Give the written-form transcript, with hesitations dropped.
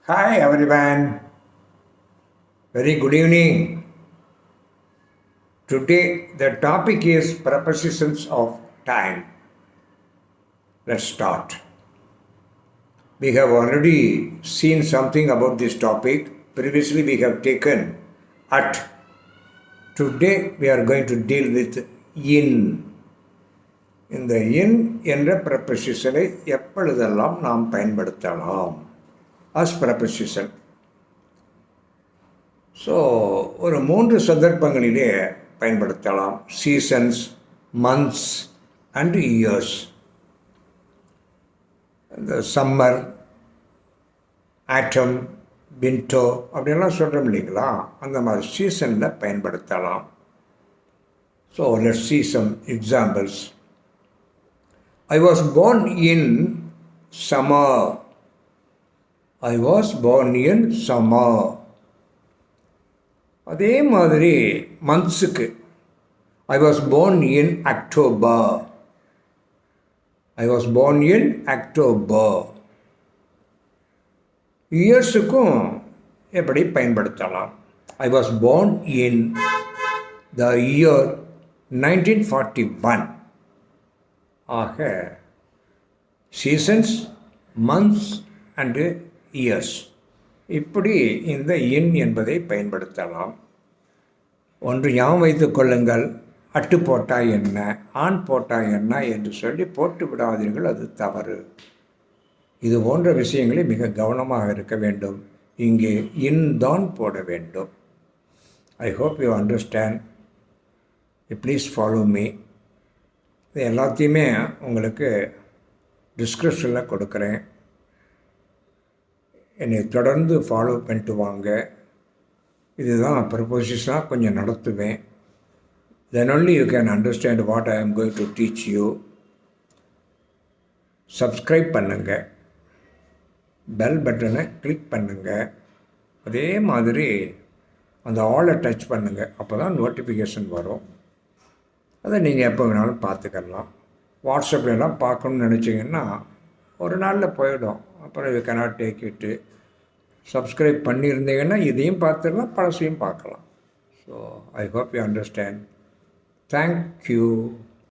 Hi everyone, very good evening. Today the topic is prepositions of time. Let's start. We have already seen something about this topic. Previously we have taken at. Today we are going to deal with in. இந்த in என்ற prepositionை எப்பொழுதெல்லாம் நாம் பயன்படுத்தலாம் as preposition. So ஒரு 3 சந்தர்ப்பங்களிலே பயன்படுத்தலாம். Seasons, months and years. இந்த summer, ஆட்டம், window அப்படின்லாம் சொல்கிறோம் இல்லைங்களா, அந்த மாதிரி சீசனில் பயன்படுத்தலாம். So let's see some examples. I was born in summer. I was born in summer. அதே மாதிரி மந்த்ஸுக்கு I was born in October. I was born in October. இயர்ஸுக்கும் எப்படி பயன்படுத்தலாம்? I was born in the year 1941. ஆக seasons, months and years, இப்படி இந்த இன் என்பதை பயன்படுத்தலாம். ஒன்று ஞாபகம் வைத்துக் கொள்ளுங்கள், அட்டு போட்டால் என்ன, ஆண் போட்டால் என்ன என்று சொல்லி போட்டு விடாதீர்கள், அது தவறு. இது போன்ற விஷயங்களை மிக கவனமாக இருக்க வேண்டும். இங்கே இன் தான் போட வேண்டும். I hope you understand. Please follow me. இது எல்லாத்தையுமே உங்களுக்கு டிஸ்கிரிப்ஷனில் கொடுக்குறேன். என்னை தொடர்ந்து ஃபாலோ பண்ணிட்டு வாங்க. இதுதான் ப்ரப்போசிஷனாக கொஞ்சம் நடத்துவேன். தென் only you can understand what I am going to teach you. Subscribe பண்ணுங்கள், பெல் பட்டனை கிளிக் பண்ணுங்கள், அதே மாதிரி அந்த ஆலை டச் பண்ணுங்கள். அப்போ தான் நோட்டிஃபிகேஷன் வரும். அதை நீங்கள் எப்போ வேணாலும் பார்த்துக்கலாம். வாட்ஸ்அப்லாம் பார்க்கணுன்னு நினச்சிங்கன்னா ஒரு நாளில் போயிடும். அப்புறம் யூ cannot டேக் இட்டு. சப்ஸ்கிரைப் பண்ணியிருந்தீங்கன்னா இதையும் பார்த்துடலாம், பழசையும் பார்க்கலாம். So I hope you understand. Thank you.